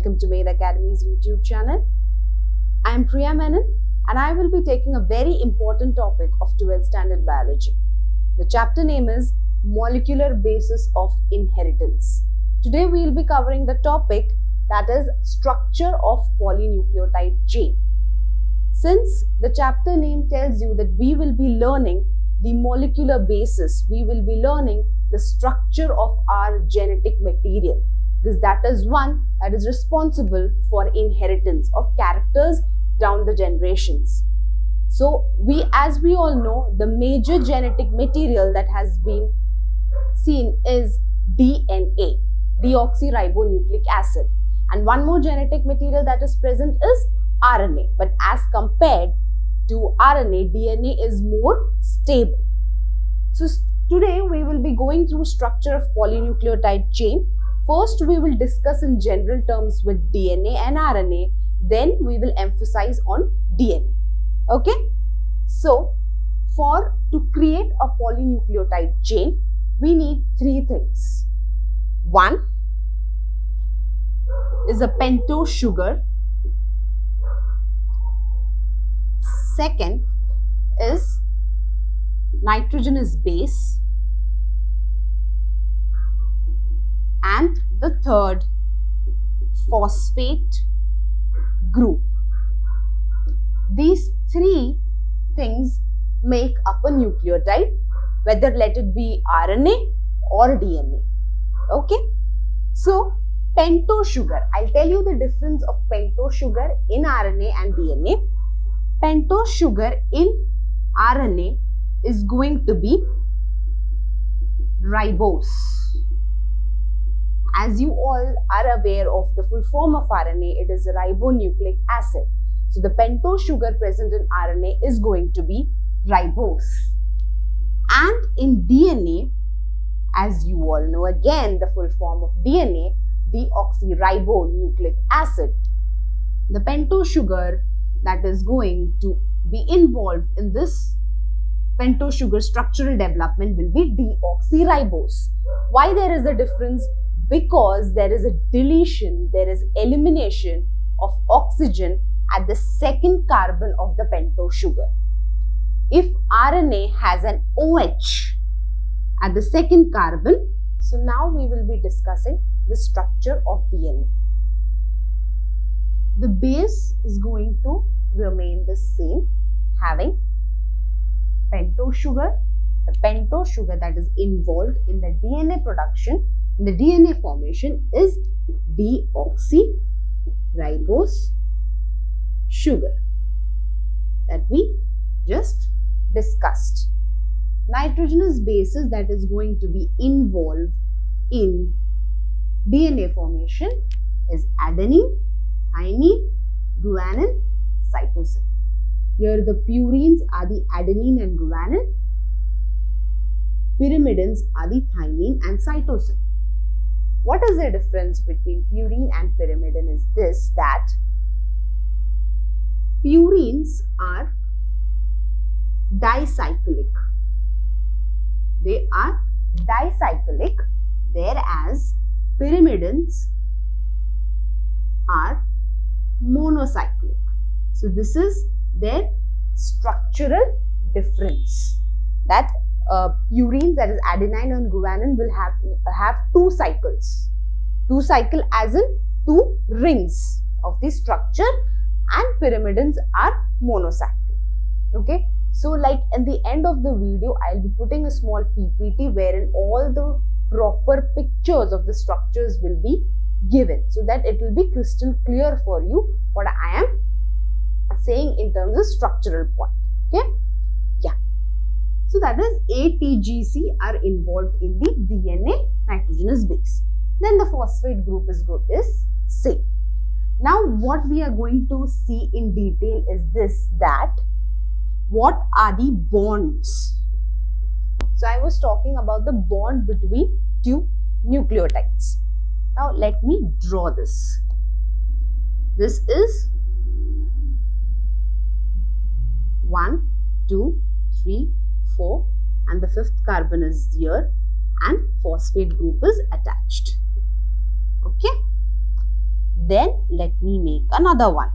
welcome to Maid Academy's YouTube channel. I am Priya Menon and I will be taking a very important topic of 12th standard biology. The chapter name is Molecular Basis of Inheritance. Today we will be covering the topic that is structure of polynucleotide chain. Since the chapter name tells you that we will be learning the molecular basis, we will be learning the structure of our genetic material, because that is one that is responsible for inheritance of characters down the generations. So as we all know, the major genetic material that has been seen is DNA, deoxyribonucleic acid, and one more genetic material that is present is RNA. But as compared to RNA, DNA is more stable. So today we will be going through structure of polynucleotide chain. First we will discuss in general terms with DNA and RNA, then we will emphasize on DNA. Okay? So to create a polynucleotide chain, we need three things. One is a pentose sugar. Second is nitrogenous base. And the third, phosphate group. These three things make up a nucleotide, whether let it be RNA or DNA. Okay? So, pentose sugar. I'll tell you the difference of pentose sugar in RNA and DNA. Pentose sugar in RNA is going to be ribose. As you all are aware of the full form of RNA, it is ribonucleic acid. So the pentose sugar present in RNA is going to be ribose. And in DNA, as you all know, again the full form of DNA, deoxyribonucleic acid. The pentose sugar that is going to be involved in this pentose sugar structural development will be deoxyribose. Why there is a difference? Because there is a deletion, there is elimination of oxygen at the second carbon of the pentose sugar. If RNA has an OH at the second carbon, so now we will be discussing the structure of DNA. The base is going to remain the same, having pentose sugar. The pentose sugar that is involved in the DNA production, in the DNA formation, is deoxyribose sugar that we just discussed. Nitrogenous bases that is going to be involved in DNA formation is adenine, thymine, guanine, cytosine. Here the purines are the adenine and guanine, pyrimidines are the thymine and cytosine. What is the difference between purine and pyrimidine is this, that purines are dicyclic. They are dicyclic, whereas pyrimidines are monocyclic. So this is their structural difference, that purines, that is adenine and guanine, will have two cycles. Two cycle as in two rings of the structure, and pyrimidines are monocyclic. Okay? So like at the end of the video, I'll be putting a small PPT wherein all the proper pictures of the structures will be given, so that it will be crystal clear for you what I am saying in terms of structural point. Okay? Yeah. So that is ATGC are involved in the DNA nitrogenous base. Then the phosphate group is same. Now what we are going to see in detail is this, that what are the bonds? So I was talking about the bond between two nucleotides. Now let me draw this. This is 1, 2, 3, 4 and the fifth carbon is here and phosphate group is attached. Okay. Then let me make another one.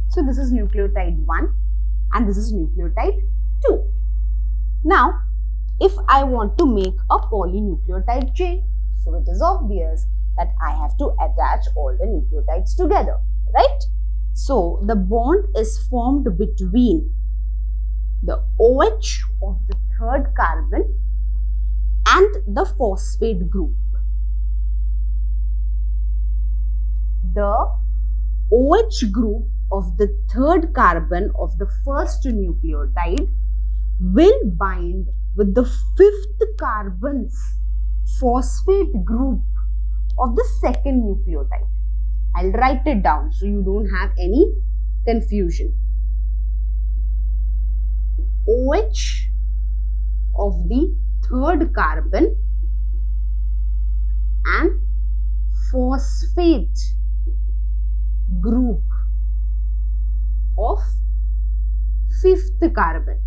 So this is nucleotide 1 and this is nucleotide 2. Now, if I want to make a polynucleotide chain, so it is obvious that I have to attach all the nucleotides together, right? So the bond is formed between the OH of the third carbon and the phosphate group. The OH group of the third carbon of the first nucleotide will bind with the fifth carbon's phosphate group of the second nucleotide. I'll write it down so you don't have any confusion. OH of the third carbon and phosphate group of fifth carbon.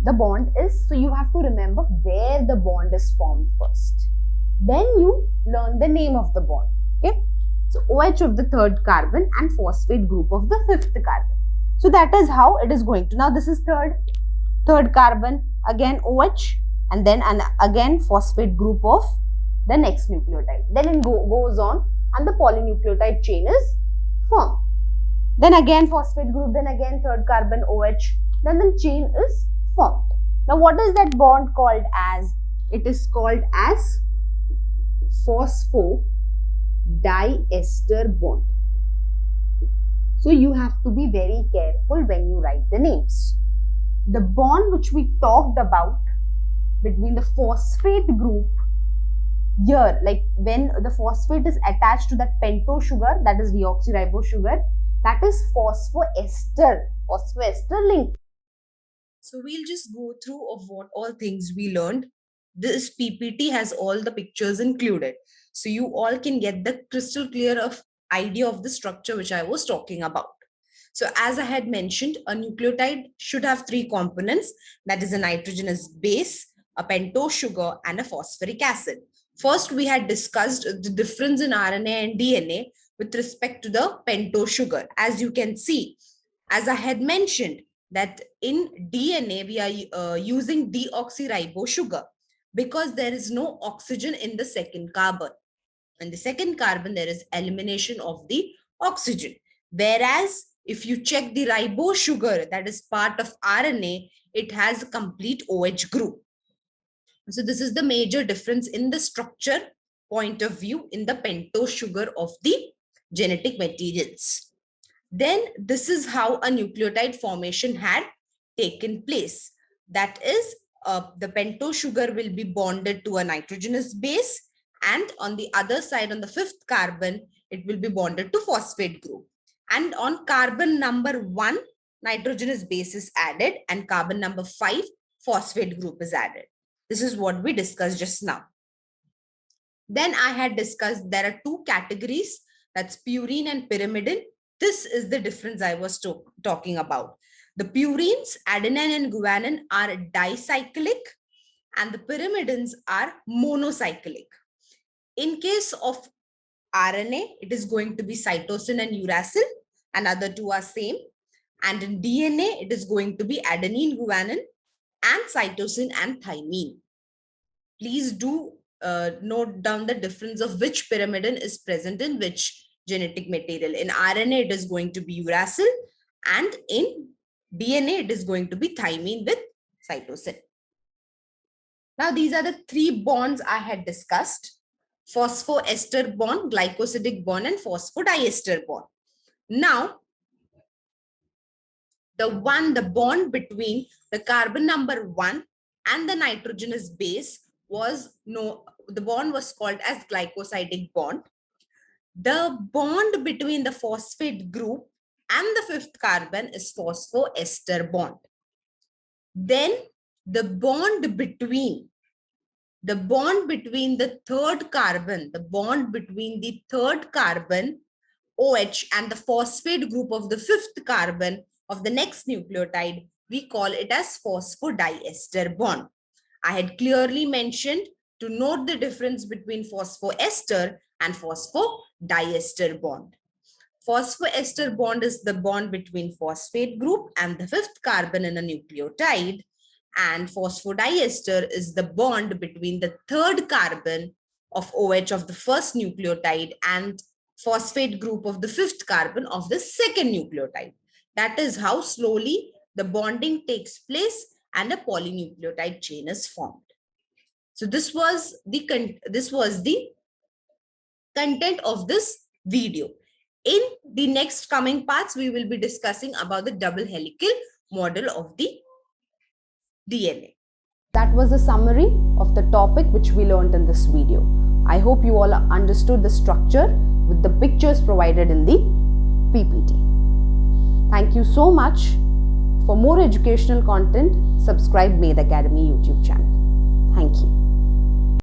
The bond is, so you have to remember where the bond is formed first. Then you learn the name of the bond. Okay. So OH of the third carbon and phosphate group of the fifth carbon. So that is how it is going to. Now this is third carbon, again OH, and then again phosphate group of the next nucleotide. Then it goes on and the polynucleotide chain is formed. Then again phosphate group, then again third carbon OH, then the chain is formed. Now what is that bond called as? It is called as phosphodiester bond. So you have to be very careful when you write the names. The bond which we talked about between the phosphate group here, like when the phosphate is attached to that pentose sugar, that is deoxyribose sugar, that is phosphoester link. So we'll just go through of what all things we learned. This PPT has all the pictures included. So you all can get the crystal clear of idea of the structure which I was talking about. So as I had mentioned, a nucleotide should have three components. That is a nitrogenous base, a pentose sugar, and a phosphoric acid. First, we had discussed the difference in RNA and DNA with respect to the pentose sugar. As you can see, as I had mentioned, that in DNA, we are using deoxyribose sugar because there is no oxygen in the second carbon. In the second carbon, there is elimination of the oxygen. Whereas if you check the ribose sugar, that is part of RNA, it has a complete OH group. So this is the major difference in the structure point of view in the pentose sugar of the genetic materials. Then this is how a nucleotide formation had taken place. That is, the pentose sugar will be bonded to a nitrogenous base, and on the other side, on the fifth carbon, it will be bonded to phosphate group. And on carbon number 1, nitrogenous base is added, and carbon number 5, phosphate group is added. This is what we discussed just now. Then I had discussed there are two categories, that's purine and pyrimidine. This is the difference I was talking about. The purines, adenine and guanine, are dicyclic, and the pyrimidines are monocyclic. In case of RNA, it is going to be cytosine and uracil, and other two are same. And in DNA, it is going to be adenine, guanine, and cytosine and thymine. Please do note down the difference of which pyrimidine is present in which genetic material. In RNA, it is going to be uracil, and in DNA, it is going to be thymine with cytosine. Now, these are the three bonds I had discussed: phosphoester bond, glycosidic bond, and phosphodiester bond. Now, the bond between the carbon number 1 and the nitrogenous base the bond was called as glycosidic bond. The bond between the phosphate group and the fifth carbon is phosphoester bond. Then the bond between the bond between the third carbon, OH and the phosphate group of the fifth carbon of the next nucleotide, we call it as phosphodiester bond. I had clearly mentioned to note the difference between phosphoester and phosphodiester bond. Phosphoester bond is the bond between phosphate group and the fifth carbon in a nucleotide, and phosphodiester is the bond between the third carbon of OH of the first nucleotide and phosphate group of the fifth carbon of the second nucleotide. That is how slowly the bonding takes place and a polynucleotide chain is formed. So this was the content of this video. In the next coming parts, we will be discussing about the double helical model of the DNA. That was a summary of the topic which we learned in this video. I hope you all understood the structure with the pictures provided in the PPT. Thank you so much. For more educational content, subscribe Med Academy YouTube channel. Thank you.